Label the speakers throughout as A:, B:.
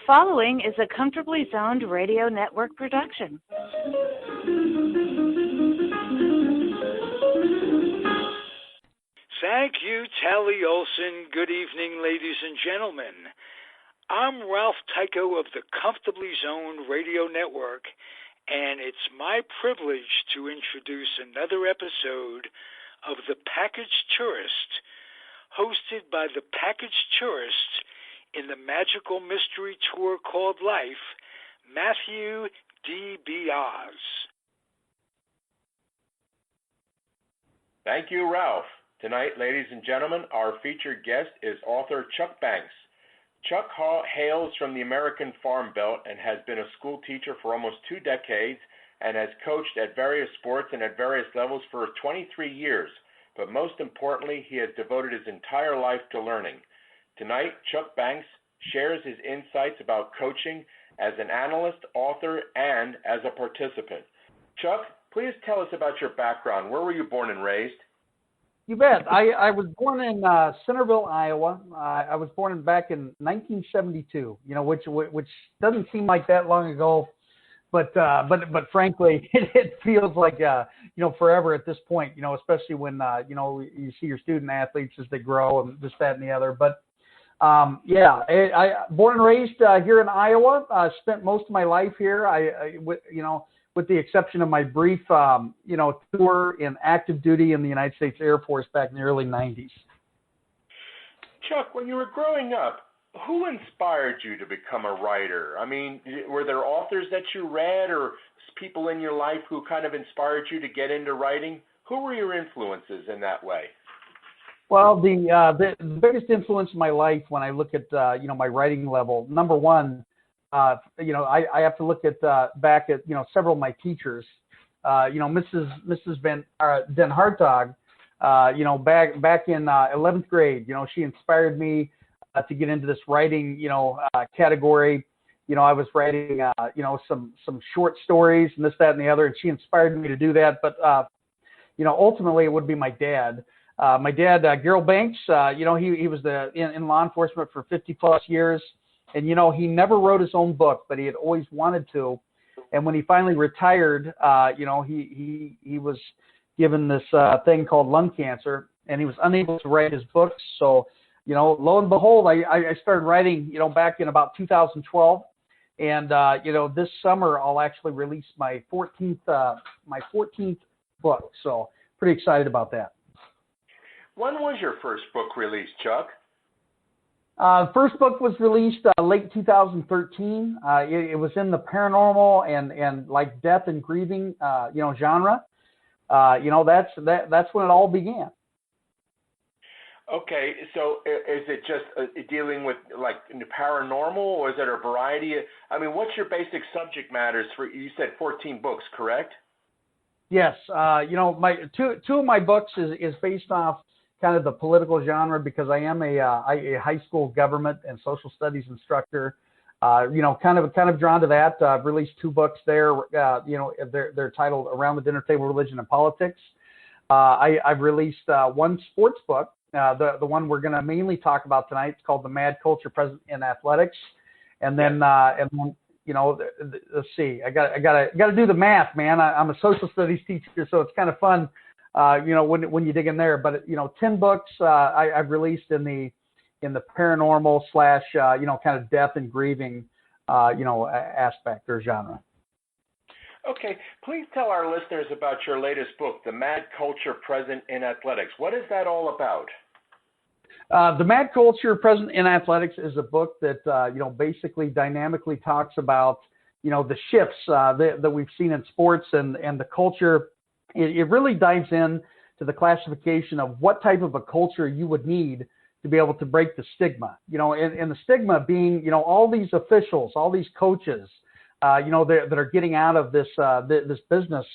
A: following is a Comfortably Zoned Radio Network production.
B: Thank you, Tally Olson. Good evening, ladies and gentlemen. I'm Ralph Tycho of the Comfortably Zoned Radio Network, and it's my privilege to introduce another episode of The Packaged Tourist, hosted by the Packaged Tourist in the magical mystery tour called Life, Matthew DiBiase.
C: Thank you, Ralph. Tonight, ladies and gentlemen, our featured guest is author Chuck Banks. Chuck hails from the American Farm Belt and has been a school teacher for almost 2 decades and has coached at various sports and at various levels for 23 years. But most importantly, he has devoted his entire life to learning. Tonight, Chuck Banks shares his insights about coaching as an analyst, author, and as a participant. Chuck, please tell us about your background. Where were you born and raised?
D: You bet. I was born in Centerville, Iowa. I was born back in 1972. Which doesn't seem like that long ago, but frankly, it feels like forever at this point. Especially when you see your student athletes as they grow and this, that, and the other. But I born and raised here in Iowa. Spent most of my life here. With the exception of my brief, tour in active duty in the United States Air Force back in the early 90s.
C: Chuck, when you were growing up, who inspired you to become a writer? I mean, were there authors that you read or people in your life who kind of inspired you to get into writing? Who were your influences in that way?
D: Well, the biggest influence in my life when I look at, my writing level, number one, I have to look at back at several of my teachers. Mrs. Den Hartog, back in 11th grade, she inspired me to get into this writing, category. I was writing, some short stories and this, that, and the other, and she inspired me to do that. But ultimately, it would be my dad. My dad, Gerald Banks. He was in law enforcement for 50 plus years. And, he never wrote his own book, but he had always wanted to. And when he finally retired, he was given this thing called lung cancer, and he was unable to write his books. So, lo and behold, I started writing, back in about 2012. And, this summer I'll actually release my 14th book. So pretty excited about that.
C: When was your first book released, Chuck?
D: First book was released late 2013. It was in the paranormal and like death and grieving, genre. That's when it all began.
C: Okay, so is it just dealing with like paranormal, or is it a variety? What's your basic subject matters for? You said 14 books, correct?
D: Yes. My two of my books is based off kind of the political genre, because I am a high school government and social studies instructor. Kind of drawn to that. I've released 2 books there. They're titled Around the Dinner Table, Religion and Politics. I've released 1 sports book. The one we're going to mainly talk about tonight. It's called The Mad Culture Present in Athletics. And then let's see. I got to do the math, man. I'm a social studies teacher, so it's kind of fun. When you dig in there, but 10 books I've released in the paranormal / kind of death and grieving aspect or genre.
C: Okay, please tell our listeners about your latest book, The Mad Culture Present in Athletics. What is that all about?
D: The Mad Culture Present in Athletics is a book that basically dynamically talks about the shifts that we've seen in sports and the culture. It really dives in to the classification of what type of a culture you would need to be able to break the stigma. And the stigma being, all these officials, all these coaches, that are getting out of this business,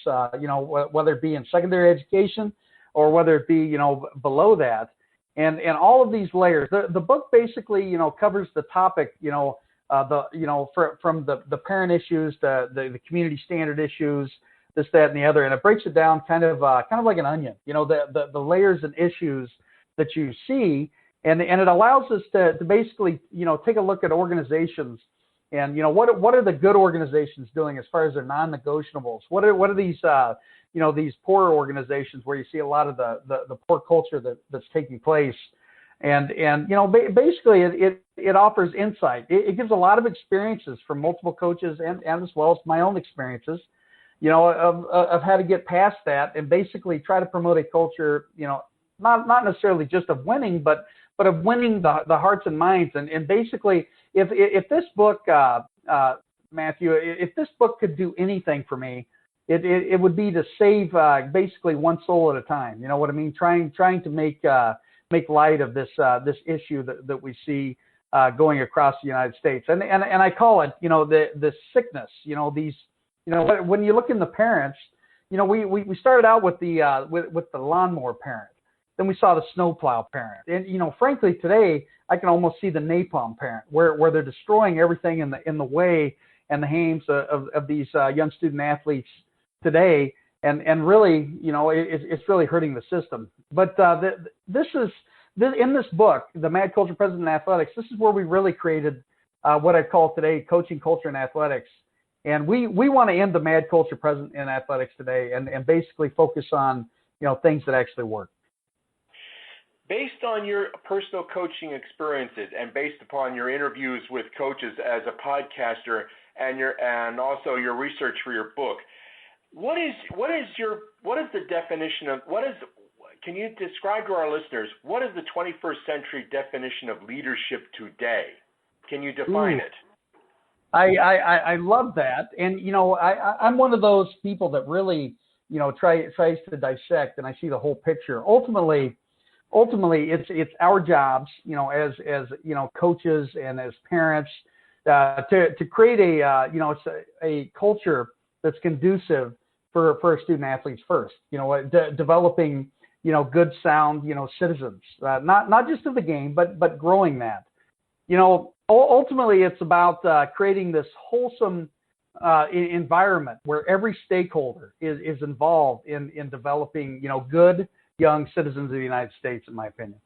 D: whether it be in secondary education or whether it be, below that. And all of these layers. The book basically, covers the topic, from the parent issues, the community standard issues, this, that, and the other, and it breaks it down kind of like an onion. The layers and issues that you see, and it allows us to basically take a look at organizations And what are the good organizations doing as far as their non-negotiables? What are these these poor organizations where you see a lot of the poor culture that's taking place? And basically it offers insight. It gives a lot of experiences from multiple coaches and as well as my own experiences, of how to get past that and basically try to promote a culture, not necessarily just of winning, but of winning the hearts and minds. And basically, if this book, Matthew, if this book could do anything for me, it would be to save basically one soul at a time. You know what I mean? Trying to make light of this issue that we see going across the United States. And I call it, the sickness. When you look in the parents, we started out with the lawnmower parent. Then we saw the snowplow parent. And, frankly, today I can almost see the napalm parent where they're destroying everything in the way and the aims of these young student athletes today. And really, it's really hurting the system. But in this book, The Mad Culture Present in Athletics, this is where we really created what I call today coaching culture in athletics. And we want to end the mad culture present in athletics today and basically focus on, things that actually work.
C: Based on your personal coaching experiences and based upon your interviews with coaches as a podcaster and also your research for your book, what is the definition of can you describe to our listeners what is the 21st century definition of leadership today? Can you define it?
D: I love that, and I'm one of those people that really tries to dissect, and I see the whole picture. Ultimately, it's our jobs, as coaches and as parents, to create a culture that's conducive for student athletes first. Developing good, sound citizens, not just of the game, but growing that. Ultimately, it's about creating this wholesome environment where every stakeholder is involved in developing good young citizens of the United States, in my opinion.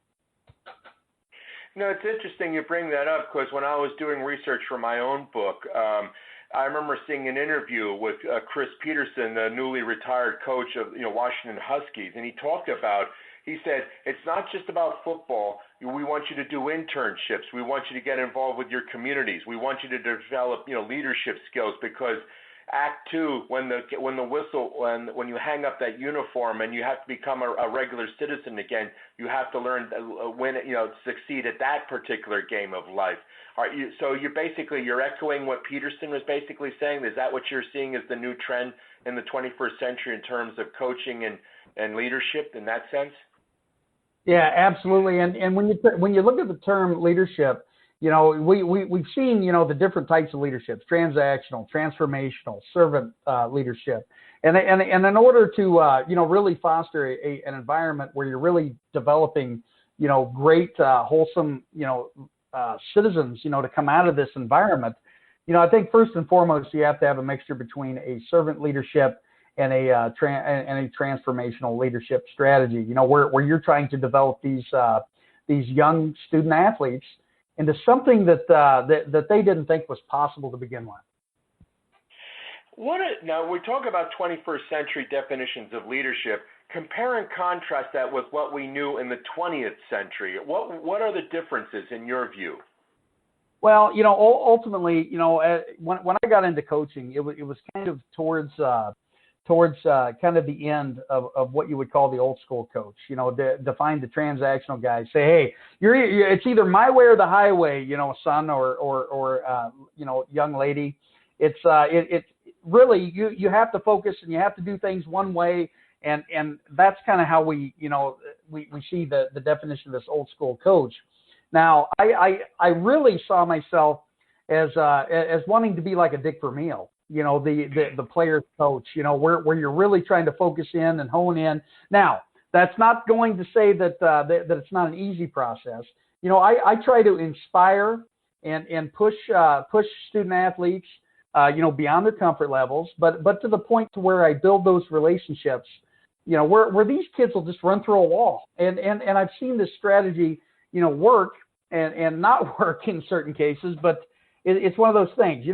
C: It's interesting you bring that up because when I was doing research for my own book, I remember seeing an interview with Chris Peterson, the newly retired coach of Washington Huskies, and he said, it's not just about football. We want you to do internships. We want you to get involved with your communities. We want you to develop, leadership skills because Act 2, when you hang up that uniform and you have to become a regular citizen again, you have to learn succeed at that particular game of life. So you're echoing what Peterson was basically saying. Is that what you're seeing as the new trend in the 21st century in terms of coaching and leadership in that sense?
D: Yeah, absolutely. And when you look at the term leadership, we've seen the different types of leaderships: transactional, transformational, servant leadership, and in order to really foster an environment where you're really developing great wholesome citizens to come out of this environment, I think first and foremost you have to have a mixture between a servant leadership and a transformational leadership strategy. Where you're trying to develop these young student athletes into something that they didn't think was possible to begin with.
C: Now we talk about 21st century definitions of leadership. Compare and contrast that with what we knew in the 20th century. What are the differences in your view?
D: Well, ultimately, when I got into coaching, it was kind of towards kind of the end of what you would call the old school coach. Define the transactional guy. Say, hey, it's either my way or the highway. Son or young lady. It's really you have to focus and you have to do things one way, and that's kind of how we see the definition of this old school coach. Now, I really saw myself as wanting to be like a Dick Vermeil. The player's coach, where you're really trying to focus in and hone in. Now, that's not going to say that it's not an easy process. I try to inspire and push student athletes, beyond their comfort levels, but to the point to where I build those relationships, where these kids will just run through a wall. And I've seen this strategy, work and not work in certain cases, but it's one of those things.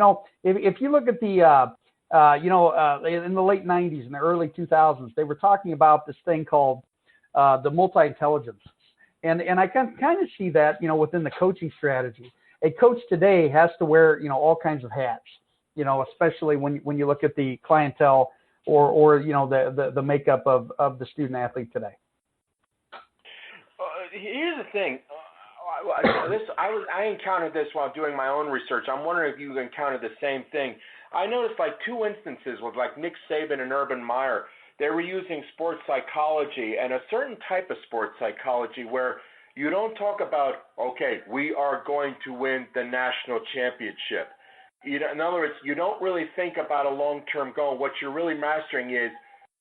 D: If you look at the in the late 90s and the early 2000s, they were talking about this thing called the multi-intelligence. And I can kind of see that, within the coaching strategy. A coach today has to wear, all kinds of hats, especially when you look at the clientele or the makeup of the student athlete today.
C: Here's the thing. I encountered this while doing my own research. I'm wondering if you encountered the same thing. I noticed like two instances with like Nick Saban and Urban Meyer. They were using sports psychology and a certain type of sports psychology where you don't talk about, okay, we are going to win the national championship. In other words, you don't really think about a long-term goal. What you're really mastering is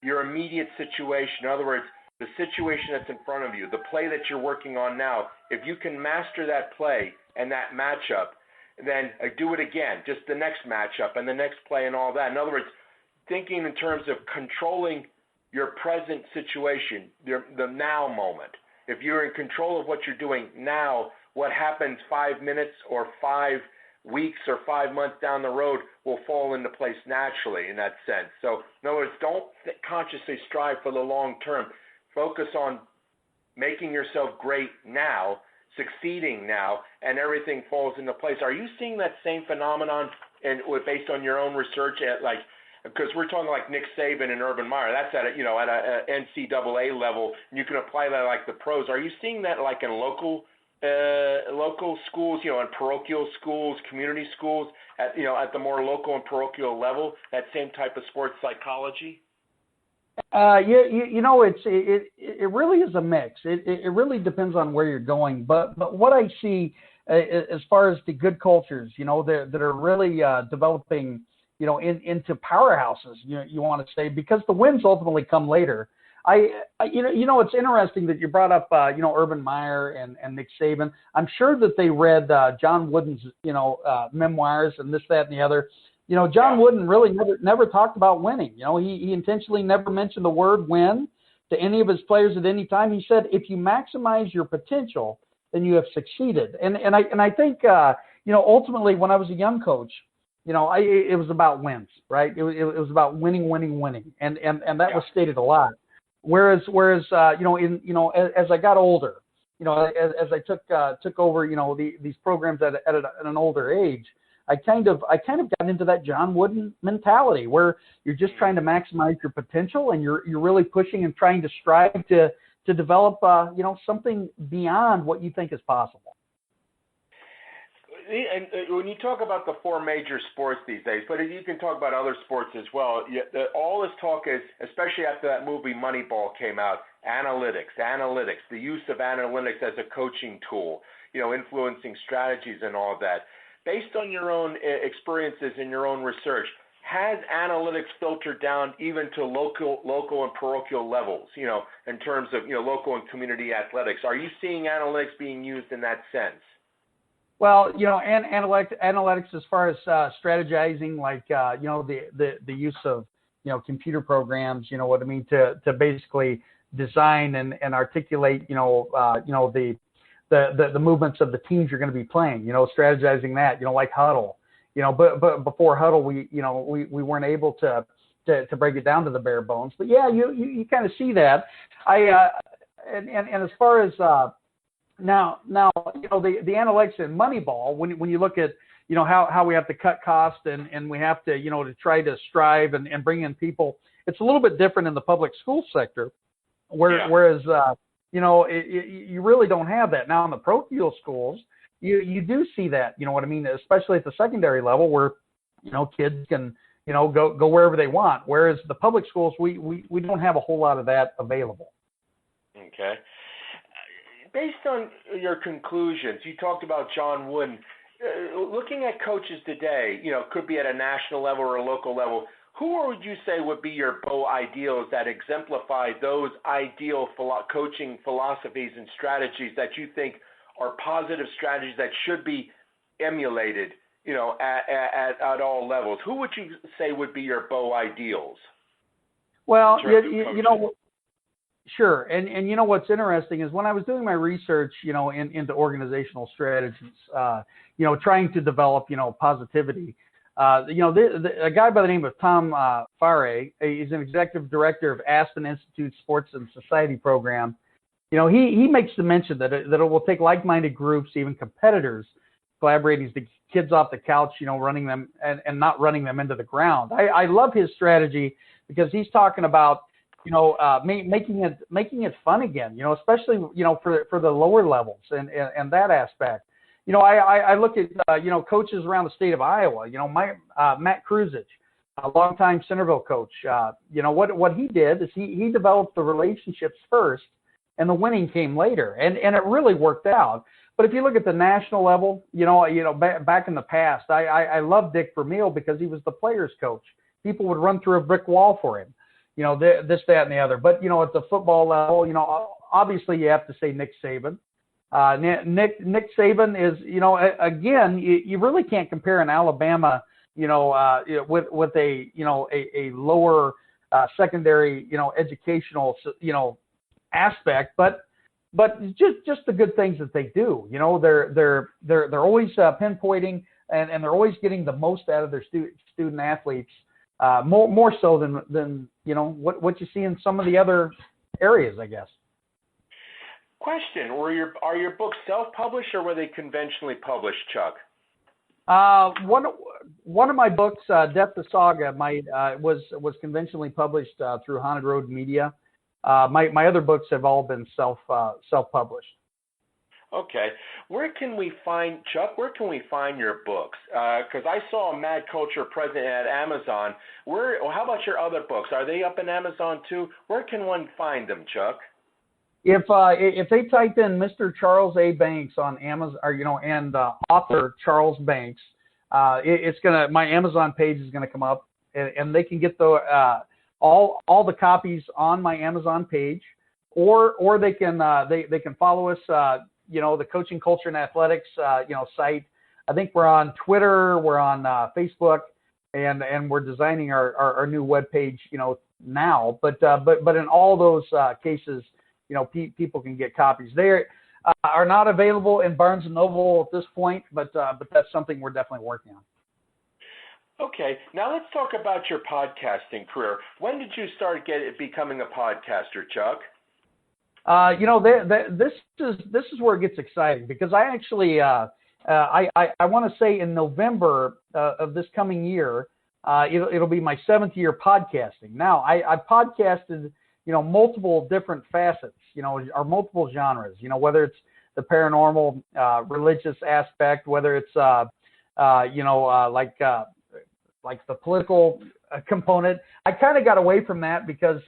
C: your immediate situation. In other words, the situation that's in front of you, the play that you're working on now. If you can master that play and that matchup, then do it again, just the next matchup and the next play and all that. In other words, thinking in terms of controlling your present situation, the now moment. If you're in control of what you're doing now, what happens 5 minutes or 5 weeks or 5 months down the road will fall into place naturally in that sense. So in other words, don't consciously strive for the long term. Focus on making yourself great now, succeeding now, and everything falls into place. Are you seeing that same phenomenon based on your own research because we're talking like Nick Saban and Urban Meyer, that's at a NCAA level, and you can apply that like the pros. Are you seeing that like in local schools, in parochial schools, community schools, at the more local and parochial level, that same type of sports psychology?
D: It really is a mix. It really depends on where you're going. But what I see as far as the good cultures, that are really developing, into powerhouses, you want to say, because the wins ultimately come later. It's interesting that you brought up, Urban Meyer and Nick Saban. I'm sure that they read John Wooden's, memoirs and this, that, and the other. John Wooden really never talked about winning. He intentionally never mentioned the word win to any of his players at any time. He said, if you maximize your potential, then you have succeeded. And I think, ultimately when I was a young coach, it was about wins, right? It was about winning. And that was stated a lot. Whereas, as I got older, as I took over, these programs at an older age, I kind of got into that John Wooden mentality where you're just trying to maximize your potential and you're really pushing and trying to strive to develop, something beyond what you think is possible.
C: And when you talk about the four major sports these days, but you can talk about other sports as well, all this talk is, especially after that movie Moneyball came out, analytics, the use of analytics as a coaching tool, influencing strategies and all of that. Based on your own experiences and your own research, has analytics filtered down even to local and parochial levels, in terms of, local and community athletics? Are you seeing analytics being used in that sense?
D: Well, and analytics as far as strategizing, like, the use of, computer programs, to basically design and articulate, the movements of the teams you're going to be playing, strategizing that, like huddle, but before huddle, we weren't able to break it down to the bare bones. But yeah, you kind of see that. And as far as now, the analytics in Moneyball, when you look at, how we have to cut costs and we have to, to try to strive and bring in people, it's a little bit different in the public school sector, whereas, you really don't have that. Now in the parochial schools, you do see that, especially at the secondary level where, kids can, go wherever they want. Whereas the public schools, we don't have a whole lot of that available.
C: Okay. Based on your conclusions, you talked about John Wooden. Looking at coaches today, could be at a national level or a local level, who would you say would be your beau ideals that exemplify those ideal coaching philosophies and strategies that you think are positive strategies that should be emulated, at all levels? Who would you say would be your beau ideals?
D: Well, Sure. And you know what's interesting is when I was doing my research, into organizational strategies, trying to develop, positivity, a guy by the name of Tom Farre, he's an executive director of Aspen Institute Sports and Society Program. He makes the mention that it will take like-minded groups, even competitors, collaborating to get kids off the couch, running them and not running them into the ground. I love his strategy because he's talking about, making it fun again, especially, for the lower levels and that aspect. I look at, coaches around the state of Iowa, Matt Kruzich, a longtime Centerville coach. What he did is he developed the relationships first and the winning came later. And it really worked out. But if you look at the national level, back in the past, I love Dick Vermeil because he was the players coach. People would run through a brick wall for him, this, that, and the other. But, at the football level, obviously you have to say Nick Saban. Nick Saban is, again, you really can't compare an Alabama, with a lower secondary, educational, aspect, but just the good things that they do. They're always pinpointing and they're always getting the most out of their student athletes, more so than what you see in some of the other areas, I guess.
C: Question: are your books self-published or were they conventionally published, Chuck?
D: One of my books, Death to Saga, was conventionally published through Haunted Road Media. My other books have all been self-published.
C: Okay. Where can we find, Chuck, your books? Because I saw Mad Culture present at Amazon. How about your other books? Are they up in Amazon too? Where can one find them, Chuck?
D: If they type in Mr. Charles A. Banks on Amazon, and author Charles Banks, my Amazon page is gonna come up, and they can get all the copies on my Amazon page, or they can follow us, the Coaching Culture and Athletics, site. I think we're on Twitter, we're on Facebook, and we're designing our new webpage, now. But in all those cases, people can get copies. They are not available in Barnes and Noble at this point, but that's something we're definitely working on.
C: Okay, now let's talk about your podcasting career. When did you start becoming a podcaster, Chuck? This is where it gets exciting because I actually I want to say in November of this coming year, it'll be my 7th year podcasting. Now I podcasted multiple different facets, or multiple genres. Whether it's the paranormal, religious aspect, whether it's like the political component. I kind of got away from that because,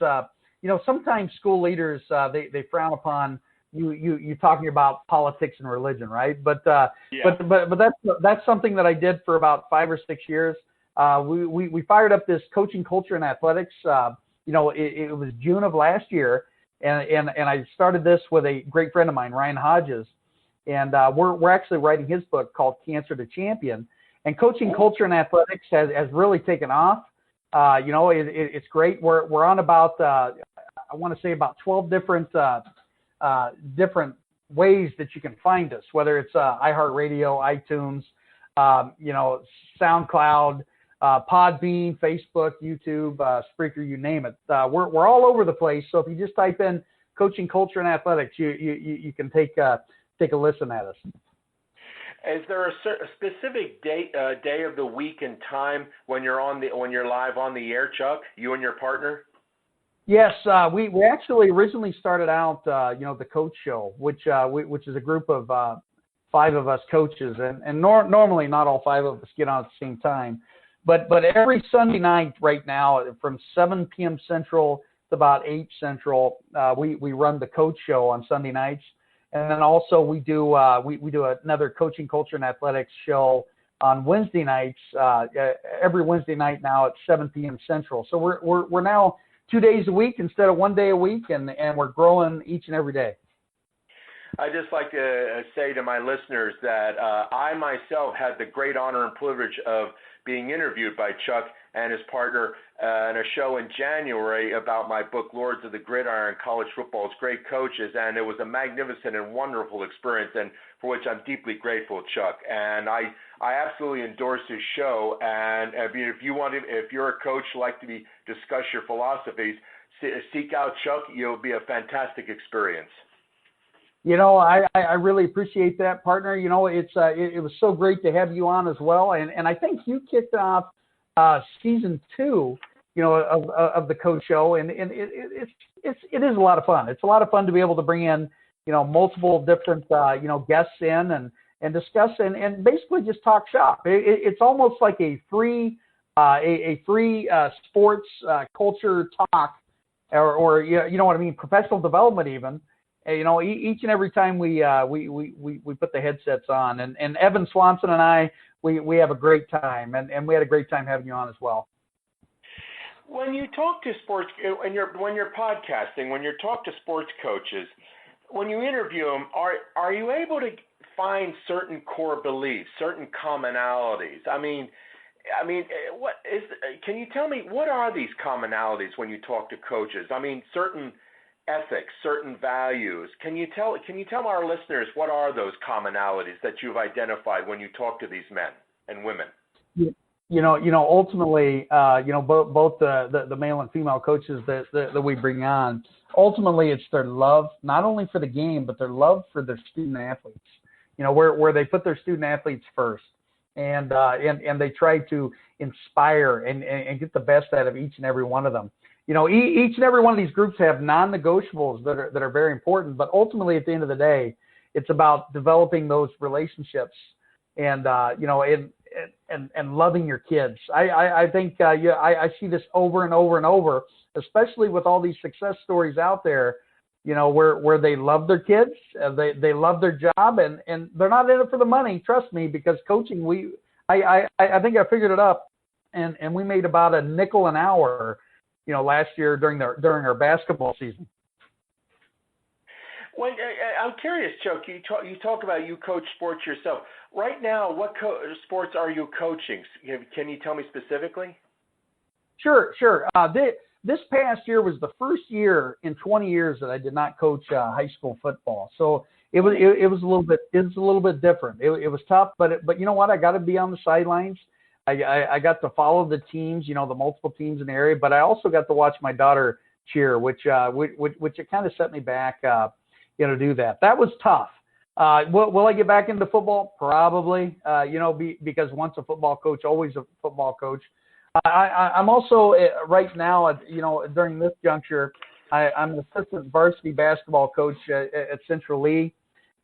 C: sometimes school leaders, they frown upon you talking about politics and religion, right? But that's something that I did for about 5 or 6 years. We fired up this Coaching Culture and Athletics. It was June of last year, and I started this with a great friend of mine, Ryan Hodges, and we're actually writing his book called Cancer to Champion. And Coaching Culture and Athletics has really taken off. It's great. We're on about I want to say about 12 different ways that you can find us, whether it's iHeartRadio, iTunes, SoundCloud, Podbean, Facebook, YouTube, Spreaker, you name it. We're all over the place. So if you just type in Coaching Culture and Athletics, you can take a listen at us. Is there a specific day of the week and time when you're live on the air, Chuck? You and your partner?
D: Yes, we actually originally started out, the Coach Show, which is a group of 5 of us coaches, and normally not all 5 of us get on at the same time, but every Sunday night right now from 7 p.m. Central to about 8 Central, we run the Coach Show on Sunday nights. And then also we do another Coaching Culture and Athletics show on Wednesday nights, every Wednesday night now at 7 p.m. Central. So we're now 2 days a week instead of 1 day a week, and we're growing each and every day.
C: I'd just like to say to my listeners that I myself had the great honor and privilege of being interviewed by Chuck and his partner in a show in January about my book, Lords of the Gridiron, College Football's Great Coaches, and it was a magnificent and wonderful experience, and for which I'm deeply grateful, Chuck. And I absolutely endorse his show, and if you're a coach like to discuss your philosophies, seek out Chuck. It'll be a fantastic experience.
D: I really appreciate that, partner. It was so great to have you on as well. And I think you kicked off season 2, of the Coach Show. And it is a lot of fun. It's a lot of fun to be able to bring in, multiple different, guests in and discuss and basically just talk shop. It's almost like a free sports culture talk or you know what I mean, professional development even. Each and every time we put the headsets on, and Evan Swanson and I, we have a great time, and we had a great time having you on as well.
C: When you talk to sports, when you're podcasting, when you talk to sports coaches, when you interview them, are you able to find certain core beliefs, certain commonalities? I mean, can you tell me what are these commonalities when you talk to coaches? I mean, certain ethics, certain values. Can you tell our listeners what are those commonalities that you've identified when you talk to these men and women?
D: Ultimately, both the male and female coaches that we bring on, ultimately it's their love, not only for the game, but their love for their student athletes, where they put their student athletes first and they try to inspire and get the best out of each and every one of them. Each and every one of these groups have non-negotiables that are very important, but ultimately at the end of the day, it's about developing those relationships and loving your kids. I think I see this over and over and over, especially with all these success stories out there, where they love their kids, they love their job, and they're not in it for the money. Trust me, because coaching, I think I figured it up, and we made about a nickel an hour, last year during our basketball season.
C: Well, I'm curious, Chuck. You talk about you coach sports yourself. Right now, what sports are you coaching? Can you tell me specifically? Sure.
D: This past year was the first year in 20 years that I did not coach high school football. So it was a little bit different. It was tough, but you know what? I got to be on the sidelines. I got to follow the teams, the multiple teams in the area, but I also got to watch my daughter cheer, which it kind of set me back, to do that. That was tough. Will I get back into football? Probably, because once a football coach, always a football coach. I'm also right now, during this juncture, I'm an assistant varsity basketball coach at Central Lee.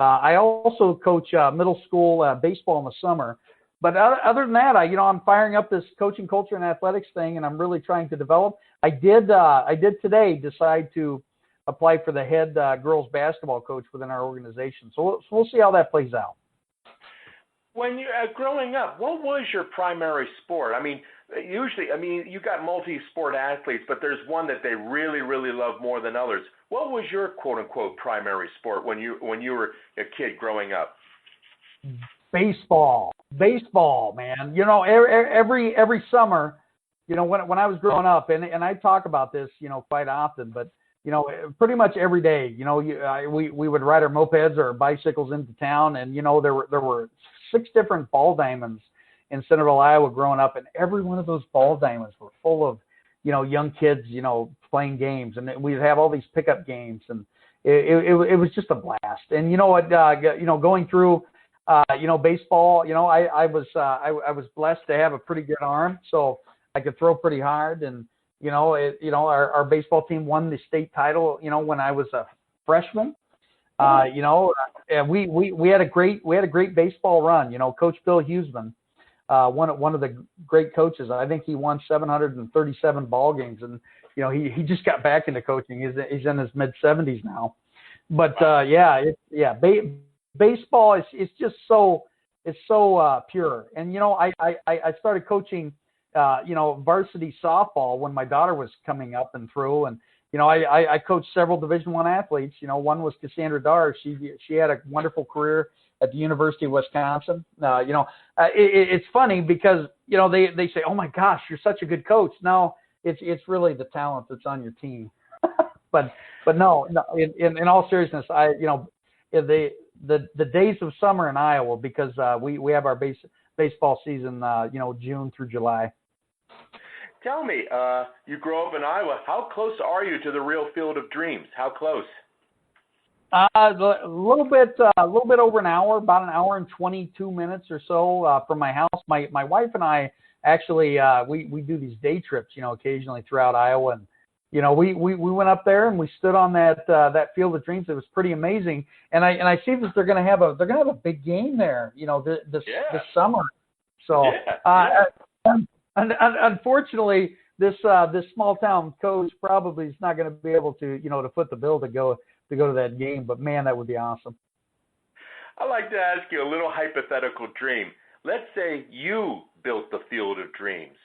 D: I also coach middle school baseball in the summer. But other than that, I'm firing up this coaching culture and athletics thing, and I'm really trying to develop. I did today decide to apply for the head girls basketball coach within our organization. So we'll see how that plays out.
C: When you growing up, what was your primary sport? Usually, you got multi-sport athletes, but there's one that they really, really love more than others. What was your quote-unquote primary sport when you were a kid growing up?
D: Baseball, man. Every summer, when I was growing up, and I talk about this, quite often, but pretty much every day, we would ride our mopeds or our bicycles into town, and there were 6 different ball diamonds in Centerville, Iowa, growing up, and every one of those ball diamonds were full of young kids, playing games, and we'd have all these pickup games, and it was just a blast. And going through. Baseball, I was blessed to have a pretty good arm, so I could throw pretty hard. And, our baseball team won the state title, when I was a freshman. We had a great baseball run. Coach Bill Huseman, one of the great coaches. I think he won 737 ball games, and, he just got back into coaching. He's in his mid-70s now. But, baseball is just so pure. And, I started coaching, varsity softball when my daughter was coming up and through. And, I coached several Division I athletes. One was Cassandra Dar. She had a wonderful career at the University of Wisconsin. It's funny because they say, "Oh my gosh, you're such a good coach." No, it's really the talent that's on your team. but no. In all seriousness, the days of summer in Iowa, because we have our baseball season, June through July.
C: Tell me, you grow up in Iowa. How close are you to the real Field of Dreams? How close?
D: A little bit over an hour, about an hour and 22 minutes or so from my house. My wife and I actually we do these day trips, occasionally throughout Iowa, and we went up there and we stood on that Field of Dreams. It was pretty amazing, and I see that they're going to have a big game there, this summer. So unfortunately, this small town coach probably is not going to be able to to foot the bill to go to that game. But man, that would be awesome.
C: I'd like to ask you a little hypothetical dream. Let's say you built the Field of Dreams.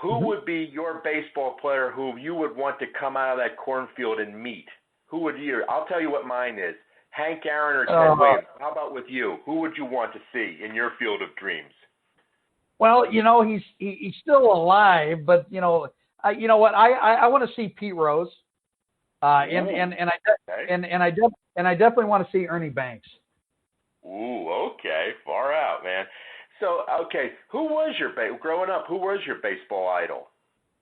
C: Who would be your baseball player who you would want to come out of that cornfield and meet? Who would you? I'll tell you what mine is. Hank Aaron or Ted Williams. How about with you? Who would you want to see in your Field of Dreams? Well,
D: he's still alive, but you know what? I want to see Pete Rose, and I definitely want to see Ernie Banks.
C: Ooh, okay, far out, man. So, okay, growing up? Who was your baseball idol?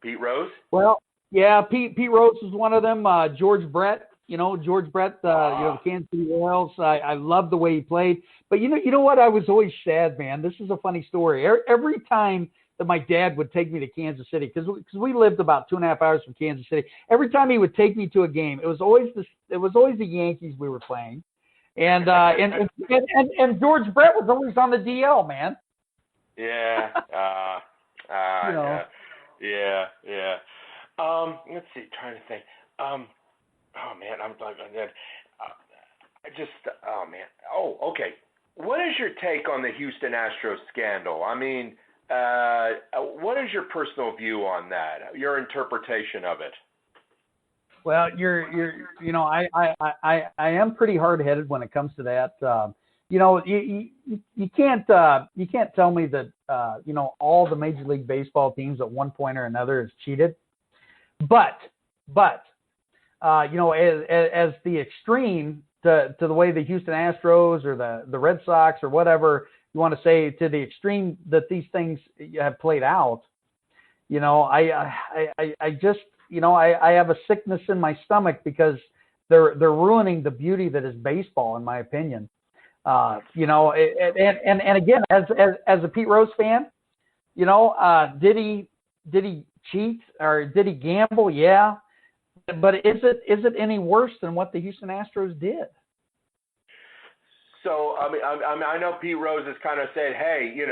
C: Pete Rose?
D: Well, yeah, Pete Rose was one of them. George Brett, the Kansas City Royals. I loved the way he played. But you know what? I was always sad, man. This is a funny story. Every time that my dad would take me to Kansas City, because we lived about 2.5 hours from Kansas City. Every time he would take me to a game, it was always the Yankees we were playing, and George Brett was always on the DL, man.
C: Yeah. Yeah. Let's see. Trying to think. Okay. What is your take on the Houston Astros scandal? I mean, what is your personal view on that? Your interpretation of it?
D: Well, I am pretty hard-headed when it comes to that. You can't tell me that all the Major League Baseball teams at one point or another has cheated, but as the extreme to the way the Houston Astros or the Red Sox or whatever you want to say, to the extreme that these things have played out, I just I have a sickness in my stomach because they're ruining the beauty that is baseball, in my opinion. And again, as a Pete Rose fan, did he cheat or did he gamble? Yeah. But is it any worse than what the Houston Astros did?
C: So I know Pete Rose has kind of said, hey, you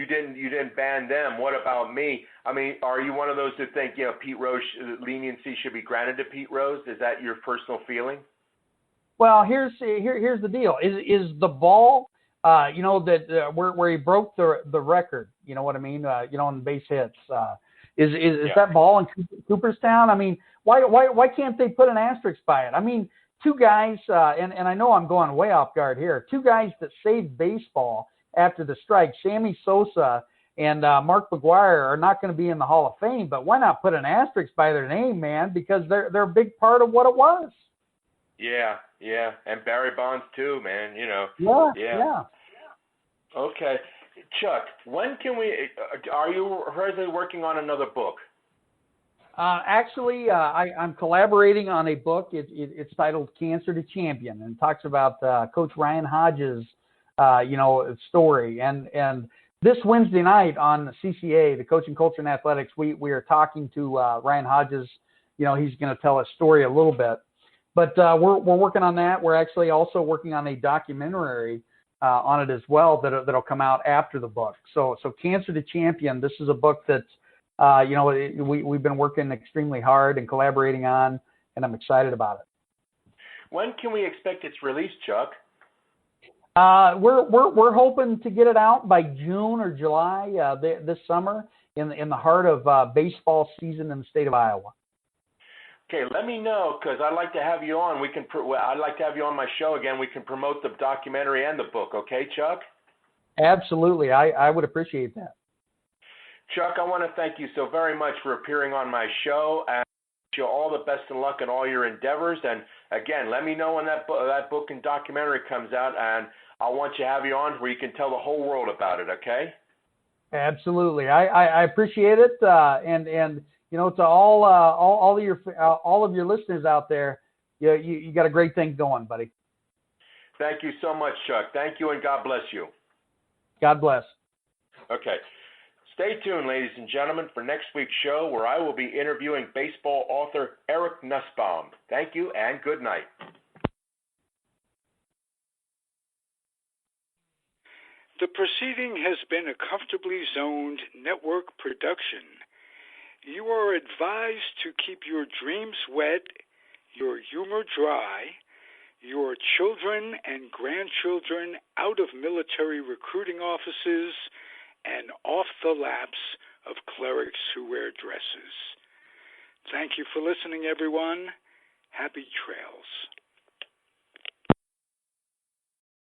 C: didn't ban them. What about me? I mean, are you one of those that think Pete Rose leniency should be granted to Pete Rose? Is that your personal feeling? Well, here's
D: the deal. Is the ball, that where he broke the record? You know what I mean? On base hits. Is that ball in Cooperstown? I mean, why can't they put an asterisk by it? I mean, two guys, and I know I'm going way off guard here. Two guys that saved baseball after the strike, Sammy Sosa and Mark McGwire, are not going to be in the Hall of Fame. But why not put an asterisk by their name, man? Because they're a big part of what it was.
C: Yeah, and Barry Bonds too, man.
D: Yeah.
C: Okay, Chuck, when can we? Are you currently working on another book?
D: Actually, I'm collaborating on a book. It's titled "Cancer to Champion" and talks about Coach Ryan Hodges' story. And this Wednesday night on CCA, the Coaching Culture and Athletics, we are talking to Ryan Hodges. He's going to tell his story a little bit. But we're working on that. We're actually also working on a documentary on it as well that'll come out after the book. So Cancer to Champion. This is a book that we've been working extremely hard and collaborating on, and I'm excited about it.
C: When can we expect its release, Chuck?
D: We're hoping to get it out by June or July this summer in the heart of baseball season in the state of Iowa.
C: Okay, let me know because I'd like to have you on. I'd like to have you on my show again. We can promote the documentary and the book. Okay, Chuck?
D: Absolutely. I would appreciate that.
C: Chuck, I want to thank you so very much for appearing on my show, and wish you all the best of luck in all your endeavors. And again, let me know when that book and documentary comes out, and I want to have you on where you can tell the whole world about it. Okay?
D: Absolutely. I appreciate it, and you know, to all of your listeners out there, you got a great thing going, buddy.
C: Thank you so much, Chuck. Thank you, and God bless you.
D: God bless.
C: Okay. Stay tuned, ladies and gentlemen, for next week's show where I will be interviewing baseball author Eric Nussbaum. Thank you, and good night.
B: The proceeding has been a Comfortably Zoned network production. You are advised to keep your dreams wet, your humor dry, your children and grandchildren out of military recruiting offices and off the laps of clerics who wear dresses. Thank you for listening, everyone. Happy trails.